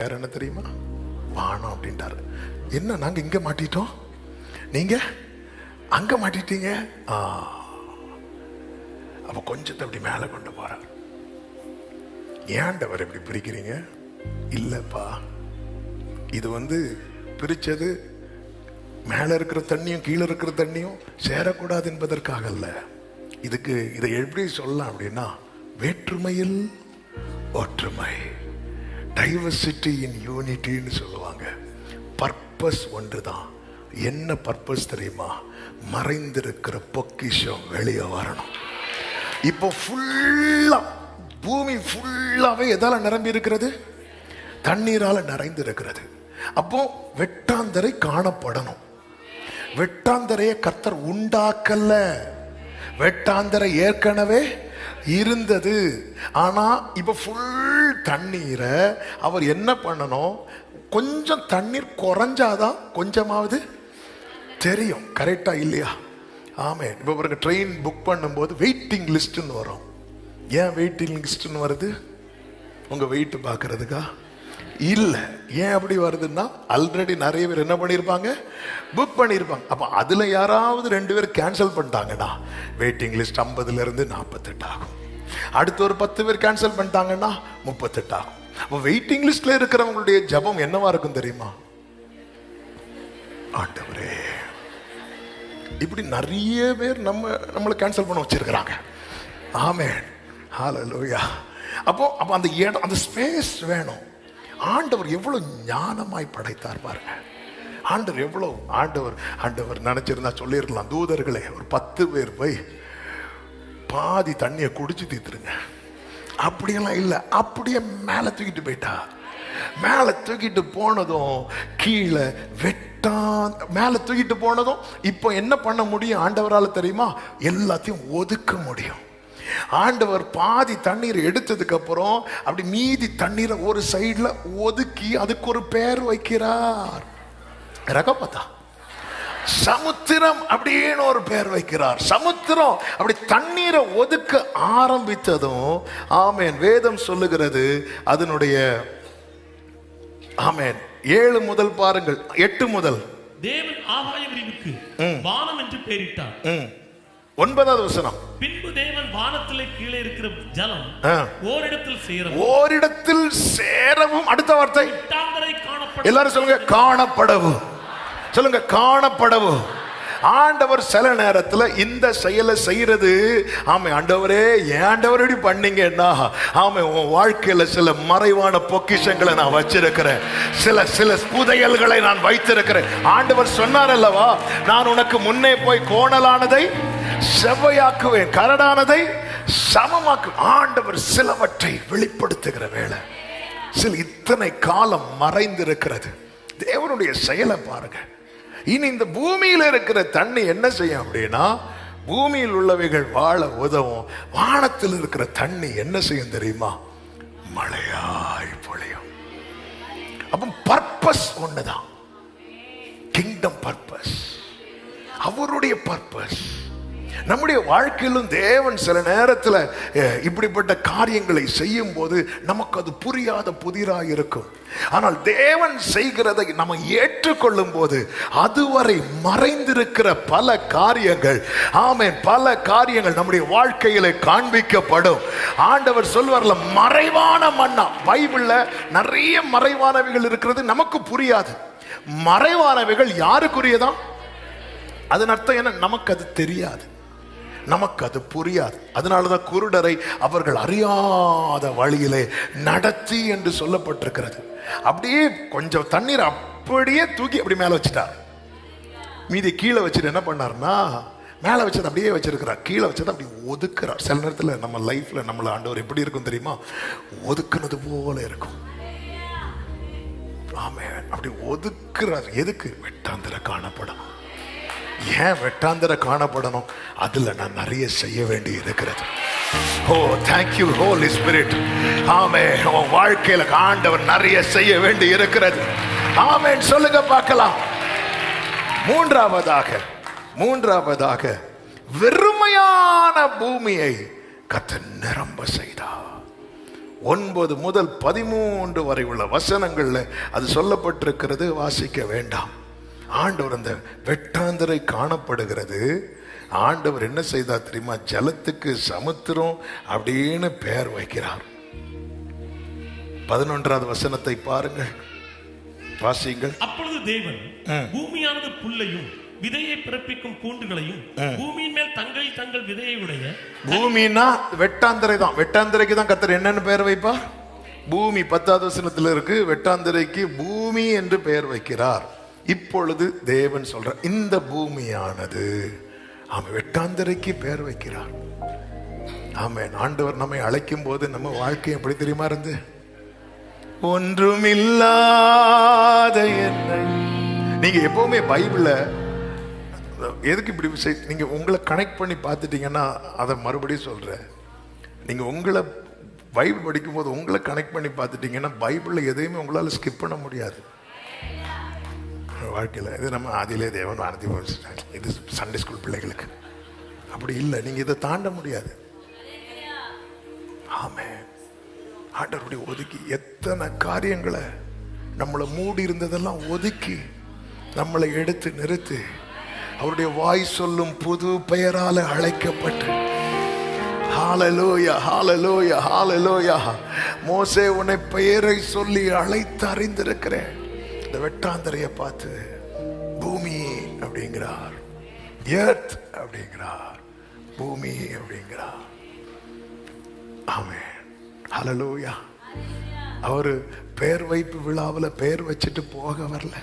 வேற என்ன தெரியுமா? வானம் அப்படின்ட்டாரு. என்ன நாங்க இங்க மாட்டிட்டோம், நீங்க அங்க மாட்டிட்டீங்க. அப்ப கொஞ்சத்தை அப்படி மேல கொண்டு போறார். ஏன்டவர் எப்படி பிரிக்கிறீங்க? இல்லப்பா, இது பிரிச்சது மேல இருக்கிற தண்ணியும் கீழே இருக்கிற தண்ணியும் சேரக்கூடாது என்பதற்காக அல்ல. இதை எப்படி சொல்லலாம் அப்படின்னா, வேற்றுமையில் ஒற்றுமை, டைவர்சிட்டி இன் யூனிட்டின்னு சொல்லுவாங்க. பர்பஸ் ஒன்றுதான். என்ன பர்பஸ் தெரியுமா? மறைந்திருக்கிற பொக்கிஷம் வெளியே வரணும். இப்போ ஃபுல்லா பூமி ஃபுல்லாவே எதால நிரம்பி இருக்கிறது? தண்ணீரால நிறைந்து இருக்கிறது. அப்போ வெட்டாந்தரை காணப்படணும். வெட்டாந்தரையை கர்த்தர் உண்டாக்கல, வெட்டாந்தரை ஏற்கனவே இருந்தது. ஆனா இப்ப ஃபுல் தண்ணீரை அவர் என்ன பண்ணணும்? கொஞ்சம் தண்ணீர் குறைஞ்சாதான் கொஞ்சமாவது தெரியும். கரெக்டா இல்லையா? ஆமே. இப்ப பாருங்க, ட்ரெயின் புக் பண்ணும்போது வெயிட்டிங் லிஸ்ட்னு வரும். ஏன் வெயிட்டிங் லிஸ்ட்னு வருது? உங்க வெயிட் பார்க்கறதுக்கா? இல்ல. ஏன் அப்படி வருதுன்னா, ஆல்ரெடி நிறைய பேர் என்ன பண்ணிருப்பாங்க? புக் பண்ணிருப்பாங்க. அப்ப அதுல யாராவது 2 பேர் கேன்சல் பண்ணிட்டாங்கன்னா வெயிட்டிங் லிஸ்ட் 50ல இருந்து 48 ஆகும். அடுத்து ஒரு 10 பேர் கேன்சல் பண்ணிட்டாங்கன்னா 38 ஆகும். அப்ப வெயிட்டிங் லிஸ்ட்ல இருக்கிறவங்களுடைய ஜெபம் என்னவா இருக்கும் தெரியுமா? ஆண்டவரே, இப்படி நிறைய பேர் நம்மளை கேன்சல் பண்ண வச்சிருக்கிறாங்க. ஆமென், ஹல்லேலூயா. அப்போ அந்த இடம், அந்த ஸ்பேஸ் வேணும். ஆண்டவர் எவ்வளவு ஞானமாய் படைத்தார் பாருங்க. ஆண்டவர் நினைச்சிருந்தா சொல்லிருக்கலாம், தூதர்களே ஒரு 10 பேர் போய் பாதி தண்ணியை குடிச்சு தீத்துருங்க. அப்படியெல்லாம் இல்லை. அப்படியே மேல தூக்கிட்டு போயிட்டா. மேல தூக்கிட்டு போனதும் கீழே மேல தூக்கிட்டு போனதும் இப்போ என்ன பண்ண முடியும் ஆண்டவரால் தெரியுமா? எல்லாத்தையும் ஒதுக்க முடியும். ஆண்டவர் பாதி தண்ணீர் எடுத்ததுக்கு அப்புறம் அப்படி மீதி தண்ணீரை ஒரு சைடுல ஒதுக்கி அதுக்கு ஒரு பேர் வைக்கிறார். ரகபதா, சமுத்திரம் அப்படின்னு ஒரு பேர் வைக்கிறார். சமுத்திரம் அப்படி தண்ணீரை ஒதுக்க ஆரம்பித்ததும், ஆமேன், வேதம் சொல்லுகிறது அதனுடைய, ஆமேன், 7 முதல் பாருங்கள், 8 முதல். தேவன் ஆகாய விரிவுக்கு வானம் என்று பெயரிட்டார். 9வது வசனம். பின்பு தேவன் வானத்திலே கீழே இருக்கிற ஜலம் ஓரிடத்தில் சேரவும். அடுத்த வார்த்தை, எல்லாரும் சொல்லுங்க, காணப்படவும். சொல்லுங்க, காணப்படவும். ஆண்டவர் சில நேரத்துல இந்த செயலை செய்யறது, ஆமை ஆண்டவரே, ஏன் ஆண்டவர் இப்படி பண்ணீங்கன்னா, ஆமை உன் வாழ்க்கையில சில மறைவான பொக்கிஷங்களை நான் வச்சிருக்கிறேன், சில புதையல்களை நான் வைத்திருக்கிறேன். ஆண்டவர் சொன்னார் அல்லவா, நான் உனக்கு முன்னே போய் கோணலானதை செவ்வையாக்குவேன், கரடானதை சமமாக்கு. ஆண்டவர் சிலவற்றை வெளிப்படுத்துகிற வேளை, இத்தனை காலம் மறைந்திருக்கிறது. தேவனுடைய செயலை பாருங்க. இனி இந்த பூமியில இருக்கிற தண்ணி என்ன செய்யும் அப்படின்னா, பூமியில் உள்ளவைகள் வாழ உதவும். வானத்தில் இருக்கிற தண்ணி என்ன செய்யும் தெரியுமா? மழையாய் பொழியும். அப்ப பர்பஸ் ஒண்ணுதான், கிங்டம் பர்பஸ், அவருடைய பர்பஸ். நம்முடைய வாழ்க்கையிலும் தேவன் சில நேரத்தில் இப்படிப்பட்ட காரியங்களை செய்யும் போது நமக்கு அது புரியாத புதிராக இருக்கும். ஆனால் தேவன் செய்கிறதை நம்ம ஏற்றுக்கொள்ளும் போது அதுவரை மறைந்திருக்கிற பல காரியங்கள், ஆமென், பல காரியங்கள் நம்முடைய வாழ்க்கையில காண்பிக்கப்படும். ஆண்டவர் சொல்வார்ல, மறைவான மன்னா. பைபிள்ல நிறைய மறைவானவைகள் இருக்கிறது, நமக்கு புரியாது. மறைவானவைகள் யாருக்குரியதான்? அதன் அர்த்தம் என்ன? நமக்கு அது தெரியாது, நமக்கு அது புரியாது. அதனாலதான் குருடரை அவர்கள் அறியாத வழியிலே நடத்தி என்று சொல்லப்பட்டிருக்கிறது. அப்படியே கொஞ்சம் தண்ணீர் அப்படியே தூக்கி அப்படி மேல வச்சுட்டார். மீதி கீழே வச்சுட்டு என்ன பண்ணார்னா, மேல வச்சது அப்படியே வச்சிருக்கிறார், கீழே வச்சது அப்படி ஒதுக்குறார். சில நேரத்துல நம்ம லைஃப்ல நம்மள ஆண்டவர் எப்படி இருக்கும் தெரியுமா? ஒதுக்குனது போல இருக்கும். ஆமே, அப்படி ஒதுக்குறார். எதுக்கு? வெட்டாந்திர காணப்படணும். ஏன் வெட்டாந்திர காணப்படணும்? அதுல நான் நிறைய செய்ய வேண்டி இருக்கிறது. ஓ, thank you Holy Spirit. ஆமென். உன் வாழ்க்கையில ஆண்டவர் நிறைய செய்ய வேண்டி இருக்கிறது. ஆமென், சொல்லுங்க பார்க்கலாம். மூன்றாவதாக வெறுமையான பூமியை கர்த்தர் நிரம்ப செய்தார். 9 முதல் 13 வரை உள்ள வசனங்கள்ல அது சொல்லப்பட்டிருக்கிறது, வாசிக்க வேண்டாம். ஆண்டவர் அந்த வெட்டாந்தரை காணப்படுகிறது. ஆண்டவர் என்ன செய்தார் தெரியுமா? ஜலத்துக்கு சமுத்திரம் அப்படின்னு பெயர் வைக்கிறார். 11வது வசனத்தை பாருங்கள், வாசியுங்கள். அப்பொழுது தேவன் பூமியானது புல்லையும் விதையை பிறப்பிக்கும் பூண்டுகளையும் பூமியின் மேல் தங்கள் விதையை உடைய, பூமின்னா வெட்டாந்தரை தான். வெட்டாந்தரைக்கு தான் கர்த்தர் என்னன்னு பெயர் வைப்பார்? பூமி. 10வது வசனத்தில் இருக்கு, வெட்டாந்தரைக்கு பூமி என்று பெயர் வைக்கிறார். இப்பொழுது தேவன் சொல்ற இந்த பூமியானது, அவன் வெட்டாந்தரைக்கு பெயர் வைக்கிறார். ஆமென். ஆண்டவர் நம்மை அழைக்கும் போது நம்ம வாழ்க்கை எப்படி தெரியுமா இருந்து? ஒன்றுமில்லாத என்னை. நீங்க எப்பவுமே பைபிள்ல எதுக்கு இப்படி நீங்க உங்களை கனெக்ட் பண்ணி பார்த்துட்டீங்கன்னா, அதை மறுபடியும் சொல்றேன், நீங்க உங்களை பைபிள் படிக்கும் போது உங்களை கனெக்ட் பண்ணி பார்த்துட்டீங்கன்னா பைபிள்ல எதையுமே உங்களால ஸ்கிப் பண்ண முடியாது வாழ்க்கையில். இது நம்ம ஆதியிலே தேவன் வானதி வச்சுட்டாங்க, இது சண்டே ஸ்கூல் பிள்ளைகளுக்கு. அப்படி இல்லை, நீங்க இதை தாண்ட முடியாது. ஆமே. ஆண்டவருடைய ஒதுக்கி எத்தனை காரியங்களை நம்மளை மூடி இருந்ததெல்லாம் ஒதுக்கி நம்மளை எடுத்து நிறுத்தி அவருடைய வாய் சொல்லும் புது பெயரால அழைக்கப்பட்டு, ஹல்லேலூயா ஹல்லேலூயா ஹல்லேலூயா. மோசே உன்னை பெயரை சொல்லி அழைத்து அறிந்திருக்கிறேன். இந்த வெட்டாந்தரைய பார்த்து பூமி அப்படிங்கிறார், எர்த் அப்படிங்கிறார், பூமி அப்படிங்கிறார். ஆமென். ஹல்லேலூயா. அவரு பெயர் வைப்பு விழாவில் பெயர் வச்சுட்டு போக வரல.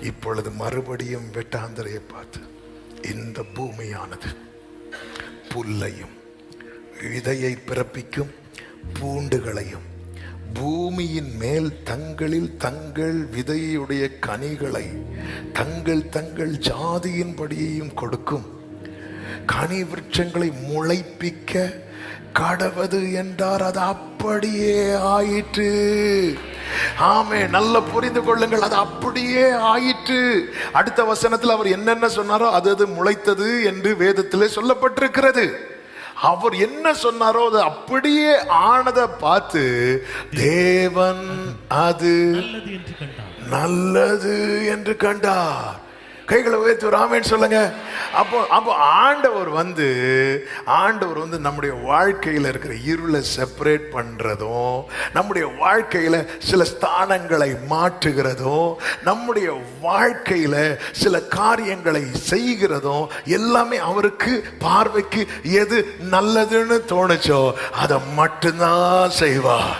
இப்பொழுது மறுபடியும் வெட்டாந்தரையை பார்த்து இந்த பூமியானது புல்லையும் விதையை பிறப்பிக்கும் பூண்டுகளையும் பூமியின் மேல் தங்கள் விதையுடைய கனிகளை தங்கள் ஜாதியின்படியையும் கொடுக்கும் கனி விருட்சங்களை முளைப்பிக்க கடவது என்றார். அது அப்படியே ஆயிற்று. ஆமே. நல்ல புரிந்து கொள்ளுங்கள், அது அப்படியே ஆயிற்று. அடுத்த வசனத்தில் அவர் என்னென்ன சொன்னாரோ அது முளைத்தது என்று வேதத்திலே சொல்லப்பட்டிருக்கிறது. அவர் என்ன சொன்னாரோ அது அப்படியே ஆனதை பார்த்து தேவன் அது நல்லது என்று கண்டார். கைகளை உயர்த்தி ஒரு ஆமென் சொல்லுங்க. அப்போ ஆண்டவர் வந்து நம்முடைய வாழ்க்கையில் இருக்கிற இருளை செப்பரேட் பண்றதும், நம்முடைய வாழ்க்கையில சில ஸ்தானங்களை மாற்றுகிறதும், நம்முடைய வாழ்க்கையில சில காரியங்களை செய்கிறதும் எல்லாமே அவருக்கு பார்வைக்கு எது நல்லதுன்னு தோணுச்சோ அதை மட்டும்தான் செய்வார்.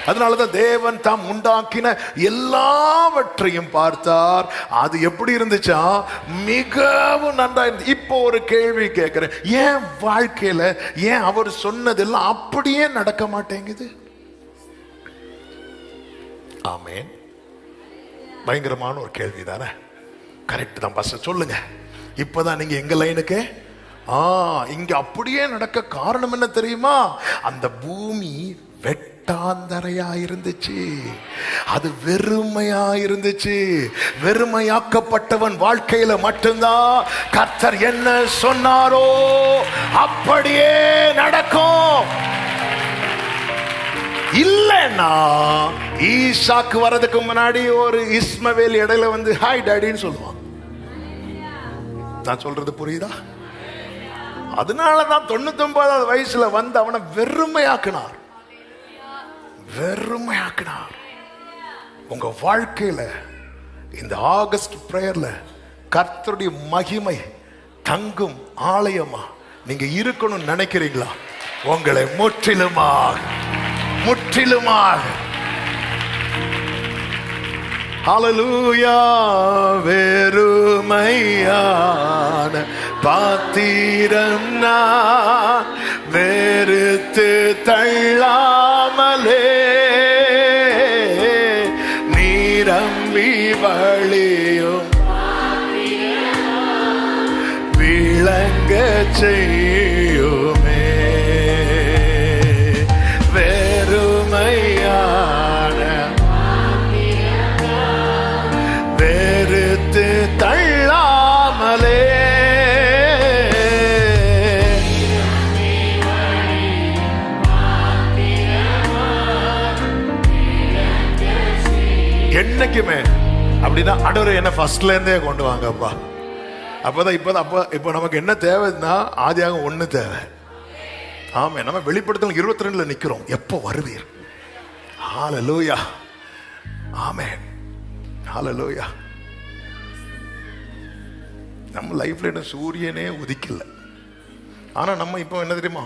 அதனாலதான் தேவன் தாம் உண்டாக்கின எல்லாவற்றையும் பார்த்தார். அது எப்படி இருந்துச்சா? மிகவும் நன்றா இருந்துச்சு. இப்போ ஒரு கேள்வி கேட்கிறேன், ஏன் வாழ்க்கையில ஏன் அவர் சொன்னதெல்லாம் அப்படியே நடக்க மாட்டேங்குது? ஆமென். பயங்கரமான ஒரு கேள்வி தானே? கரெக்ட் தான் பாஸ்டர், சொல்லுங்க. இப்பதான் நீங்க எங்க லைனுக்கு இங்க அப்படியே நடக்க காரணம் என்ன தெரியுமா? அந்த பூமி வெட்டாந்தரையா இருந்துச்சு, அது வெறுமையா இருந்துச்சு. வெறுமையாக்கப்பட்டவன் வாழ்க்கையில மட்டும்தான் கர்த்தர் என்ன சொன்னாரோ அப்படியே நடக்கும். இல்லைன்னா ஈசாக்கு வரதுக்கு முன்னாடி ஒரு இஸ்மவேல் இடையில வந்து ஹாய் டாடின்னு சொல்லுவான். நான் சொல்றது புரியுதா? அதனாலதான் 99வது வயசுல வந்து அவனை வெறுமையாக்கினார். உங்க வாழ்க்கையில இந்த ஆகஸ்ட் பிரேயர்ல கர்த்தருடைய மகிமை தங்கும் ஆலயமா நீங்க இருக்கணும்னு நினைக்கிறீங்களா? உங்களை முற்றிலுமாக ஹல்லேலூயா. வெறுமையான பாத்திரம் நான் வெறுத்து தள்ளாமலே நீரம்பி வழியும் விளங்க செய்யுமே. வெறுமையான வெறுத்து தள்ளாமலே என்னைக்குமே அப்படின்னா ஆண்டவரே என்ன ஃபர்ஸ்ட்ல இருந்தே கொண்டு வாங்கப்பா. அப்பதான் இப்போ நமக்கு என்ன தேவைன்னா ஆதியாகமம் 1 தேவை. ஆமே, நம்ம வெளிப்படுத்தல் 22ல நிக்கிறோம். எப்போ வருவீர்? ஹalleluya, ஆமென், ஹalleluya. நம்ம லைஃப்ல என்ன சூரியனே உதிக்கல. ஆனா நம்ம இப்போ என்ன தெரியுமா,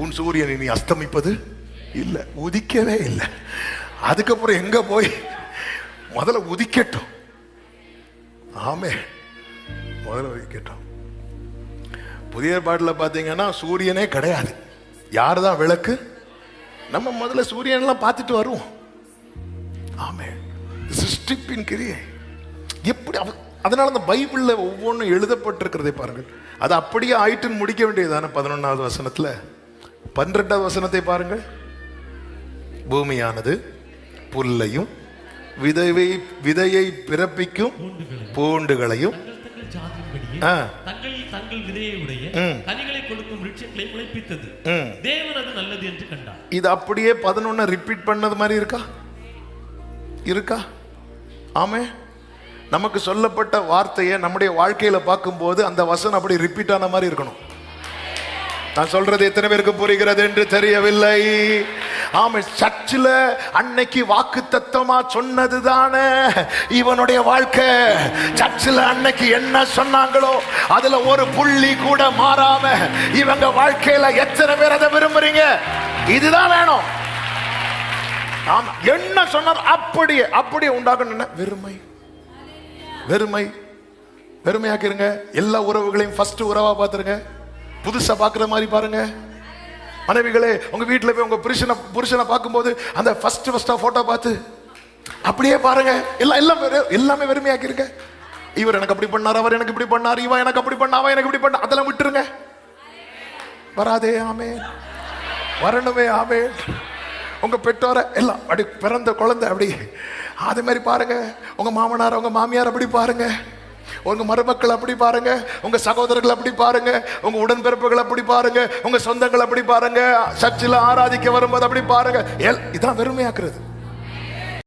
உன் சூரியன் இனி அஸ்தமிப்பது இல்லை, உதிக்கவே இல்லை. அதுக்கப்புறம் எங்க போய் முதல்ல உதிக்கட்டும். ஆமே, முதல்ல உதிக்கட்டும். புதிய ஏற்பாட்டில் பார்த்தீங்கன்னா சூரியனே கிடையாது. யார் தான் விளக்கு? நம்ம முதல்ல சூரியன்லாம் பார்த்துட்டு வருவோம். ஆமே, சிருஷ்டிப்பின் கிரியை எப்படி அதனால அந்த பைபிள்ல ஒவ்வொன்றும் எழுதப்பட்டிருக்கிறதை பாருங்கள். அது அப்படியே ஆயிட்டுன்னு முடிக்க வேண்டியதுதானே. 11வது வசனத்துல 12வது வசனத்தை பாருங்கள். பூமியானது புல்லையும் விதையை பிறப்பிக்கும் பூண்டுகளையும் தங்கள் விதையை உடைய கனிகளை கொடுக்கும் விருட்சங்களை முளைப்பித்தது. தேவன் அது நல்லது என்று கண்டார். இது அப்படியே 11 ரிப்பீட் பண்ணது மாதிரி இருக்கா? ஆமே, நமக்கு சொல்லப்பட்ட வார்த்தையை நம்முடைய வாழ்க்கையில பார்க்கும்போது அந்த வசனம் அப்படி ரிப்பீட் ஆன மாதிரி இருக்கணும். நான் சொல்றது எத்தனை பேருக்கு புரிகிறது என்று தெரியவில்லை. ஆமா, சர்ச்சில் அன்னைக்கு வாக்கு தத்தமா சொன்னதுதானே இவனுடைய வாழ்க்கை. சர்ச்சில் அன்னைக்கு என்ன சொன்னாங்களோ அதுல ஒரு புள்ளி கூட மாறாம இவங்க வாழ்க்கையில எத்தனை பேர் அதை விரும்புறீங்க? இதுதான் வேணும். ஆமா, என்ன சொன்னார் அப்படியே உண்டாகணும். வெறுமையாக்கிருங்க. எல்லா உறவுகளையும் ஃபர்ஸ்ட் உறவா பார்த்துருங்க. புதுசா பார்க்குற மாதிரி பாருங்க. மனைவிகளே, உங்க வீட்டில் போய் உங்க புருஷனை பார்க்கும்போது அந்த ஃபர்ஸ்டா போட்டோ பார்த்து அப்படியே பாருங்க. எல்லாமே வெறுமையாக்கிருங்க. இவர் எனக்கு அப்படி பண்ணார், அவர் எனக்கு இப்படி பண்ணார், இவன் எனக்கு அப்படி பண்ண, அவன் எனக்கு இப்படி பண்ண, அதெல்லாம் விட்டுருங்க. வராதே? ஆமே, வரணுமே? ஆமே. உங்க பெற்றோரை எல்லாம் அப்படி பிறந்த குழந்தை அப்படி அதே மாதிரி பாருங்க. உங்க மாமனார் உங்க மாமியார் அப்படி பாருங்க. உங்க மருமக்கள் அப்படி பாருங்க. உங்க சகோதரர்கள் அப்படி பாருங்க. உங்க உடன்பிறப்புகள் அப்படி பாருங்க. உங்க சொந்தங்கள் அப்படி பாருங்க. சர்ச்சில் ஆராதிக்க வரும்போது அப்படி பாருங்க. இதான் வெறுமையாக்குறது.